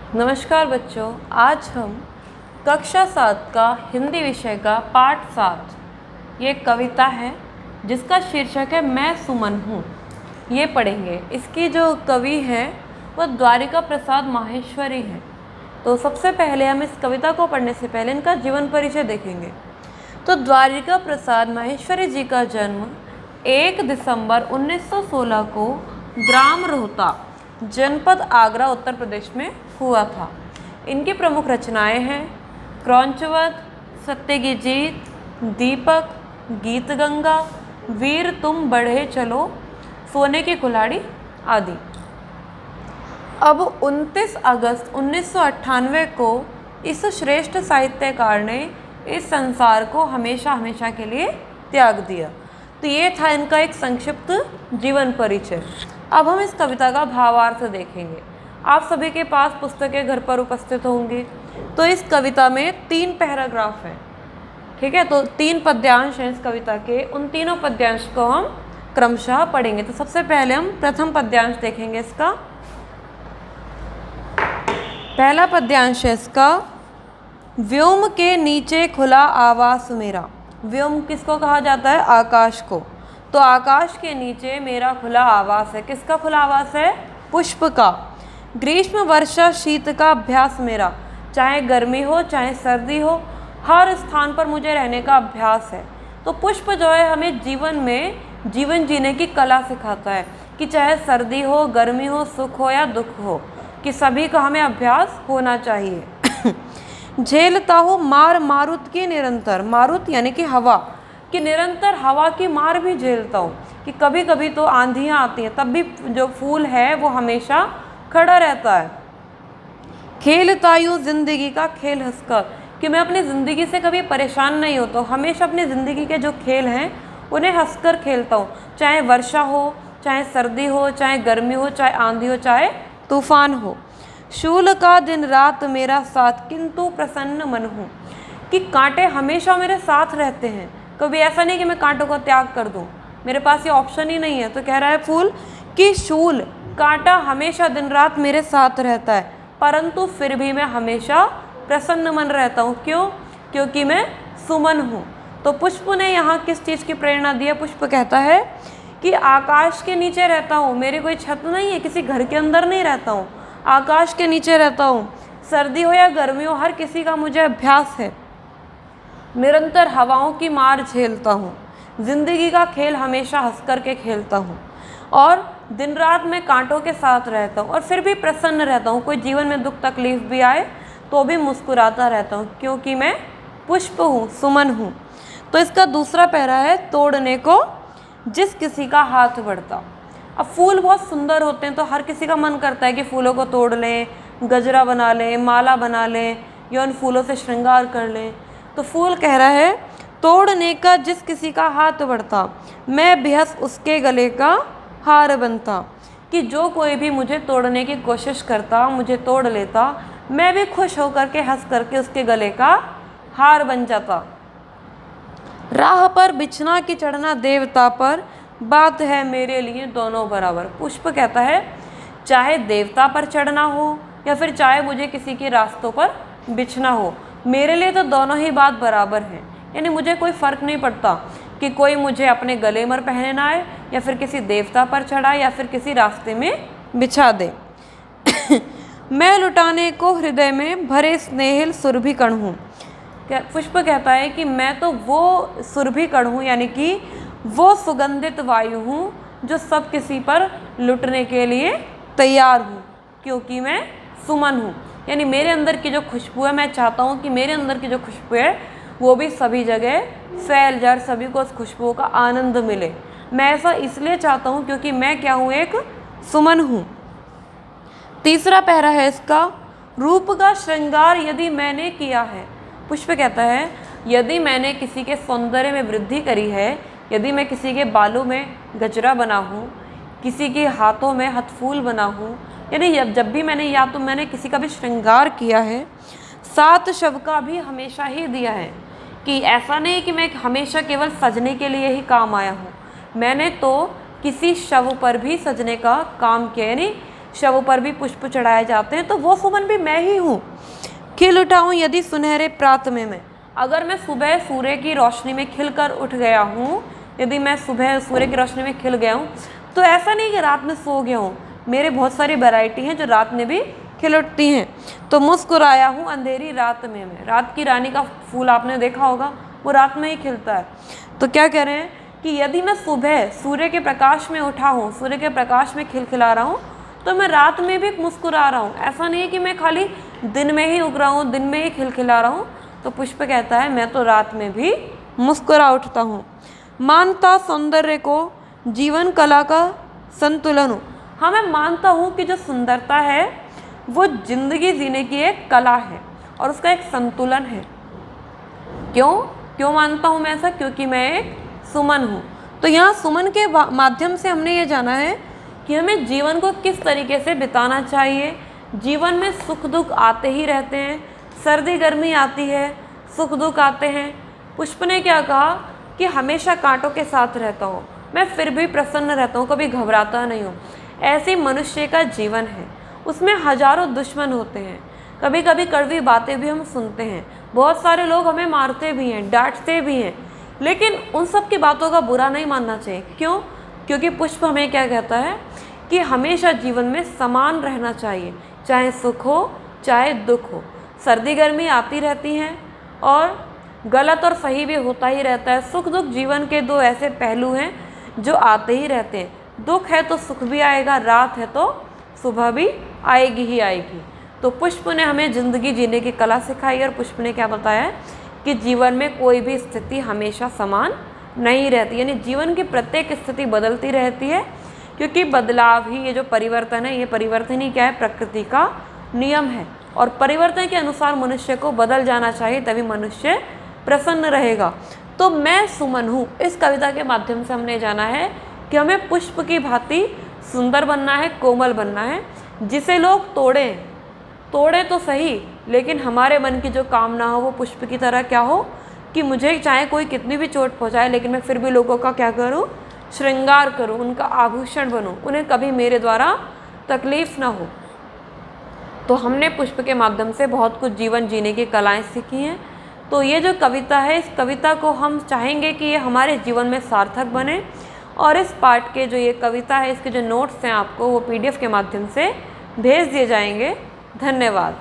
नमस्कार बच्चों, आज हम कक्षा 7 का हिंदी विषय का पाठ 7 ये कविता है जिसका शीर्षक है मैं सुमन हूँ, ये पढ़ेंगे। इसकी जो कवि है वह द्वारिका प्रसाद माहेश्वरी है। तो सबसे पहले हम इस कविता को पढ़ने से पहले इनका जीवन परिचय देखेंगे। तो द्वारिका प्रसाद माहेश्वरी जी का जन्म 1 दिसंबर 1916 को ग्राम रोहता, जनपद आगरा, उत्तर प्रदेश में हुआ था। इनकी प्रमुख रचनाएं हैं क्रौंचवध, सत्य की जीत, दीपक, गीत गंगा, वीर तुम बढ़े चलो, सोने की कुल्हाड़ी आदि। अब 29 अगस्त 1998 को इस श्रेष्ठ साहित्यकार ने इस संसार को हमेशा हमेशा के लिए त्याग दिया। तो ये था इनका एक संक्षिप्त जीवन परिचय। अब हम इस कविता का भावार्थ देखेंगे। आप सभी के पास पुस्तकें घर पर उपस्थित होंगी। तो इस कविता में 3 पैराग्राफ हैं, ठीक है। तो 3 पद्यांश हैं इस कविता के। उन तीनों पद्यांश को हम क्रमशः पढ़ेंगे। तो सबसे पहले हम प्रथम पद्यांश देखेंगे इसका। पहला पद्यांश है इसका, व्योम के नीचे खुला आवास मेरा। व्योम किसको कहा जाता है? आकाश को। तो आकाश के नीचे मेरा खुला आवास है। किसका खुला आवास है? पुष्प का। ग्रीष्म वर्षा शीत का अभ्यास मेरा, चाहे गर्मी हो चाहे सर्दी हो, हर स्थान पर मुझे रहने का अभ्यास है। तो पुष्प जो है हमें जीवन में जीवन जीने की कला सिखाता है कि चाहे सर्दी हो, गर्मी हो, सुख हो या दुख हो, कि सभी का हमें अभ्यास होना चाहिए। झेलता हूँ मार मारुत की निरंतर, मारुत यानी कि हवा कि निरंतर हवा की मार भी झेलता हूँ, कि कभी कभी तो आंधियाँ आती हैं, तब भी जो फूल है वो हमेशा खड़ा रहता है। खेलता यूँ जिंदगी का खेल हंसकर, कि मैं अपनी ज़िंदगी से कभी परेशान नहीं होता हूँ, हमेशा अपनी ज़िंदगी के जो खेल हैं उन्हें हंसकर खेलता हूँ। चाहे वर्षा हो, चाहे सर्दी हो, चाहे गर्मी हो, चाहे आंधी हो, चाहे तूफान हो। शूल का दिन रात मेरा साथ, किंतु प्रसन्न मन हूँ, कि कांटे हमेशा मेरे साथ रहते हैं। कभी ऐसा नहीं कि मैं कांटों का त्याग कर दूँ, मेरे पास ये ऑप्शन ही नहीं है। तो कह रहा है फूल कि शूल, कांटा हमेशा दिन रात मेरे साथ रहता है, परंतु फिर भी मैं हमेशा प्रसन्न मन रहता हूँ। क्यों? क्योंकि मैं सुमन हूँ। तो पुष्प ने यहाँ किस चीज़ की प्रेरणा दी है? पुष्प कहता है कि आकाश के नीचे रहता हूँ, मेरी कोई छत नहीं है, किसी घर के अंदर नहीं रहता हूँ, आकाश के नीचे रहता हूँ। सर्दी हो या गर्मी हो, हर किसी का मुझे अभ्यास है। निरंतर हवाओं की मार झेलता हूँ, जिंदगी का खेल हमेशा हंस कर के खेलता हूँ, और दिन रात मैं कांटों के साथ रहता हूँ, और फिर भी प्रसन्न रहता हूँ। कोई जीवन में दुख तकलीफ भी आए तो भी मुस्कुराता रहता हूँ, क्योंकि मैं पुष्प हूँ, सुमन हूँ। तो इसका दूसरा पैरा है, तोड़ने को जिस किसी का हाथ बढ़ता। अब फूल बहुत सुंदर होते हैं, तो हर किसी का मन करता है कि फूलों को तोड़ लें, गजरा बना लें, माला बना लें, या उन फूलों से श्रृंगार कर लें। तो फूल कह रहा है, तोड़ने का जिस किसी का हाथ बढ़ता, मैं बेहस उसके गले का हार बनता। कि जो कोई भी मुझे तोड़ने की कोशिश करता, मुझे तोड़ लेता, मैं भी खुश होकर के हंस करके उसके गले का हार बन जाता। राह पर बिछना कि चढ़ना देवता पर, बात है मेरे लिए दोनों बराबर। पुष्प कहता है चाहे देवता पर चढ़ना हो या फिर चाहे मुझे किसी के रास्तों पर बिछना हो, मेरे लिए तो दोनों ही बात बराबर है। यानी मुझे कोई फ़र्क नहीं पड़ता कि कोई मुझे अपने गले में पहनना है, या फिर किसी देवता पर चढ़ाए, या फिर किसी रास्ते में बिछा दे। मैं लुटाने को हृदय में भरे स्नेहिल सुरभि कण हूँ। पुष्प कहता है कि मैं तो वो सुरभि कण हूँ, यानी कि वो सुगंधित वायु हूँ जो सब किसी पर लुटने के लिए तैयार हूँ, क्योंकि मैं सुमन हूँ। यानी मेरे अंदर की जो खुशबू है, मैं चाहता हूँ कि मेरे अंदर की जो खुशबू है वो भी सभी जगह फैल जाए, सभी को उस खुशबू का आनंद मिले। मैं ऐसा इसलिए चाहता हूँ क्योंकि मैं क्या हूँ? एक सुमन हूँ। तीसरा पैरा है इसका, रूप का श्रृंगार यदि मैंने किया है। पुष्प कहता है यदि मैंने किसी के सौंदर्य में वृद्धि करी है, यदि मैं किसी के बालों में गजरा बना हूँ, किसी के हाथों में हथफूल बना हूँ, यानी जब भी मैंने या तो मैंने किसी का भी श्रृंगार किया है, सात शव का भी हमेशा ही दिया है। कि ऐसा नहीं कि मैं हमेशा केवल सजने के लिए ही काम आया हूँ, मैंने तो किसी शव पर भी सजने का काम किया। यानी शव पर भी पुष्प चढ़ाए जाते हैं, तो वो सुमन भी मैं ही हूँ। खिल उठा हूँ यदि सुनहरे प्रात में मैं, अगर मैं सुबह सूर्य की रोशनी में खिलकर उठ गया हूँ, यदि मैं सुबह सूर्य की रोशनी में खिल गया हूँ, तो ऐसा नहीं कि रात में सो गया हूँ, मेरे बहुत सारी वैरायटी हैं जो रात में भी खिल उठती हैं। तो मुस्कुराया हूँ अंधेरी रात में मैं, रात की रानी का फूल आपने देखा होगा, वो रात में ही खिलता है। तो क्या कह रहे हैं कि यदि मैं सुबह सूर्य के प्रकाश में उठा हूँ, सूर्य के प्रकाश में खिलखिला रहा हूँ, तो मैं रात में भी मुस्कुरा रहा हूँ। ऐसा नहीं है कि मैं खाली दिन में ही उग रहा हूँ, दिन में ही खिलखिला रहा हूँ। तो पुष्प कहता है मैं तो रात में भी मुस्कुरा उठता हूँ। मानता सौंदर्य को जीवन कला का संतुलन हूँ, हाँ मैं मानता हूँ कि जो सुंदरता है वो जिंदगी जीने की एक कला है और उसका एक संतुलन है। क्यों मानता हूँ मैं ऐसा? क्योंकि मैं एक सुमन हूँ। तो यहाँ सुमन के माध्यम से हमने ये जाना है कि हमें जीवन को किस तरीके से बिताना चाहिए। जीवन में सुख दुख आते ही रहते हैं, सर्दी गर्मी आती है, सुख दुख आते हैं। पुष्प ने क्या कहा कि हमेशा कांटों के साथ रहता हूँ, मैं फिर भी प्रसन्न रहता हूँ, कभी घबराता नहीं हूँ। ऐसे मनुष्य का जीवन है, उसमें हजारों दुश्मन होते हैं, कभी कभी कड़वी बातें भी हम सुनते हैं, बहुत सारे लोग हमें मारते भी हैं, डांटते भी हैं, लेकिन उन सब की बातों का बुरा नहीं मानना चाहिए। क्यों? क्योंकि पुष्प हमें क्या कहता है कि हमेशा जीवन में समान रहना चाहिए, चाहे सुख हो चाहे दुख हो। सर्दी गर्मी आती रहती हैं और गलत और सही भी होता ही रहता है। सुख दुख जीवन के दो ऐसे पहलू हैं जो आते ही रहते हैं। दुख है तो सुख भी आएगा, रात है तो सुबह भी आएगी ही आएगी। तो पुष्प ने हमें ज़िंदगी जीने की कला सिखाई और पुष्प ने क्या बताया कि जीवन में कोई भी स्थिति हमेशा समान नहीं रहती, यानी जीवन की प्रत्येक स्थिति बदलती रहती है, क्योंकि बदलाव ही, ये जो परिवर्तन है, ये परिवर्तन ही क्या है? प्रकृति का नियम है। और परिवर्तन के अनुसार मनुष्य को बदल जाना चाहिए, तभी मनुष्य प्रसन्न रहेगा। तो मैं सुमन हूँ, इस कविता के माध्यम से हमने जाना है कि हमें पुष्प की भांति सुंदर बनना है, कोमल बनना है, जिसे लोग तोड़े तो सही, लेकिन हमारे मन की जो कामना हो वो पुष्प की तरह क्या हो कि मुझे चाहे कोई कितनी भी चोट पहुँचाए, लेकिन मैं फिर भी लोगों का क्या करूँ? श्रृंगार करूँ, उनका आभूषण बनूँ, उन्हें कभी मेरे द्वारा तकलीफ़ ना हो। तो हमने पुष्प के माध्यम से बहुत कुछ जीवन जीने की कलाएँ सीखी हैं। तो ये जो कविता है, इस कविता को हम चाहेंगे कि ये हमारे जीवन में सार्थक बने। और इस पाठ के जो ये कविता है, इसके जो नोट्स हैं आपको वो PDF के माध्यम से भेज दिए जाएंगे। धन्यवाद।